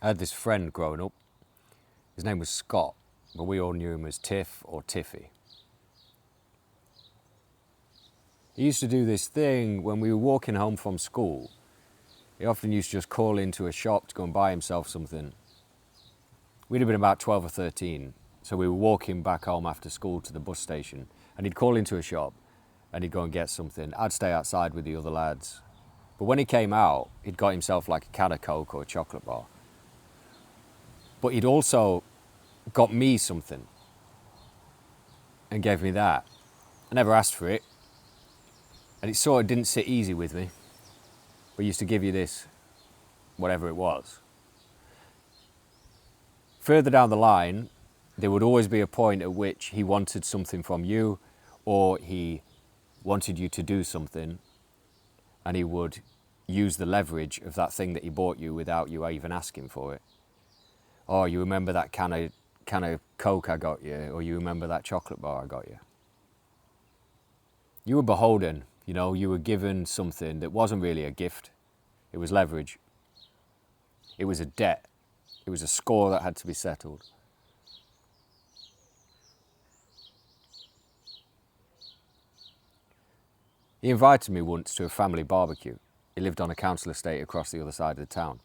I had this friend growing up. His name was Scott, but we all knew him as Tiff or Tiffy. He used to do this thing when we were walking home from school. He often used to just call into a shop to go and buy himself something. We'd have been about 12 or 13, so we were walking back home after school to the bus station, and he'd call into a shop and he'd go and get something. I'd stay outside with the other lads. But when he came out, he'd got himself like a can of Coke or a chocolate bar. But he'd also got me something and gave me that. I never asked for it, and it sort of didn't sit easy with me. But he used to give you this, whatever it was. Further down the line, there would always be a point at which he wanted something from you, or he wanted you to do something, and he would use the leverage of that thing that he bought you without you even asking for it. Oh, you remember that can of Coke I got you, or you remember that chocolate bar I got you. You were beholden, you were given something that wasn't really a gift. It was leverage. It was a debt. It was a score that had to be settled. He invited me once to a family barbecue. He lived on a council estate across the other side of the town.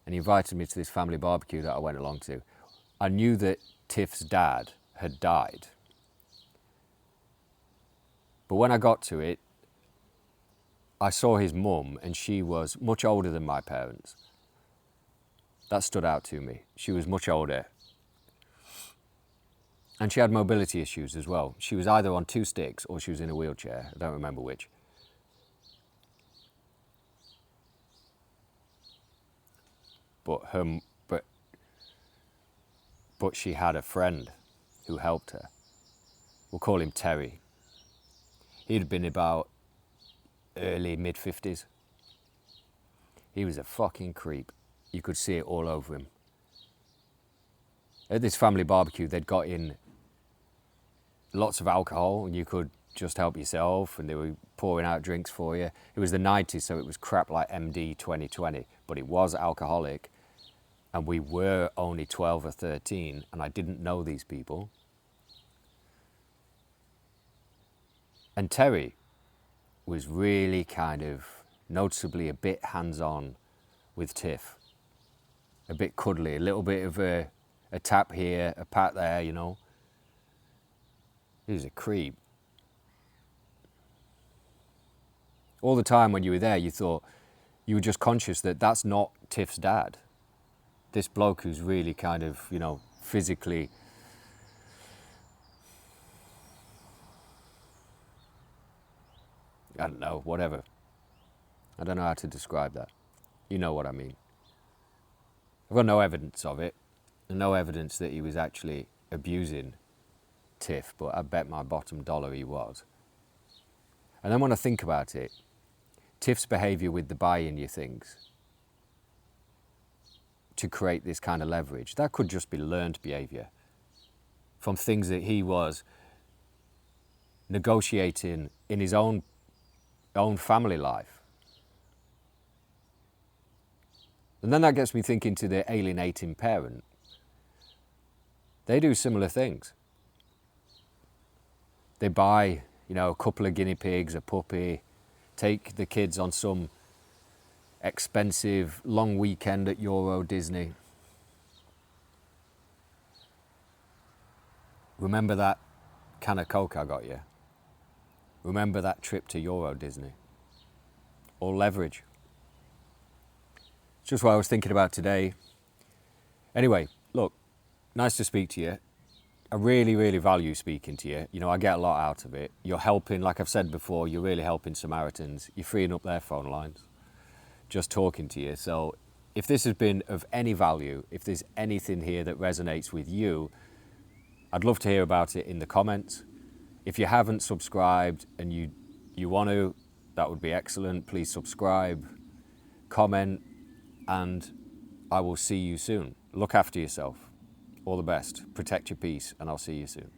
And he invited me to this family barbecue that I went along to. I knew that Tiff's dad had died. But when I got to it, I saw his mum, and she was much older than my parents. That stood out to me. She was much older. And she had mobility issues as well. She was either on 2 sticks or she was in a wheelchair. I don't remember which. But she had a friend who helped her. We'll call him Terry. He'd been about early, mid-50s. He was a fucking creep. You could see it all over him. At this family barbecue, they'd got in lots of alcohol, and you could just help yourself, and they were pouring out drinks for you. It was the 90s, so it was crap like MD 2020, but it was alcoholic, and we were only 12 or 13, and I didn't know these people. And Terry was really kind of noticeably a bit hands-on with Tiff. A bit cuddly, a little bit of a tap here, a pat there, He was a creep. All the time when you were there, you were just conscious that that's not Tiff's dad. This bloke who's really kind of, physically I don't know, whatever. I don't know how to describe that. You know what I mean. I've got no evidence of it, and no evidence that he was actually abusing Tiff, but I bet my bottom dollar he was. And then when I think about it, Tiff's behaviour with the buying you things to create this kind of leverage, that could just be learned behaviour from things that he was negotiating in his own family life. And then that gets me thinking to the alienating parent. They do similar things. They buy, a couple of guinea pigs, a puppy, take the kids on some expensive long weekend at Euro Disney. Remember that can of Coke I got you? Remember that trip to Euro Disney? All leverage. It's just what I was thinking about today. Anyway, look, nice to speak to you. I really, really value speaking to you. I get a lot out of it. You're helping, like I've said before, you're really helping Samaritans. You're freeing up their phone lines, just talking to you. So if this has been of any value, if there's anything here that resonates with you, I'd love to hear about it in the comments. If you haven't subscribed and you want to, that would be excellent. Please subscribe, comment, and I will see you soon. Look after yourself. All the best. Protect your peace, and I'll see you soon.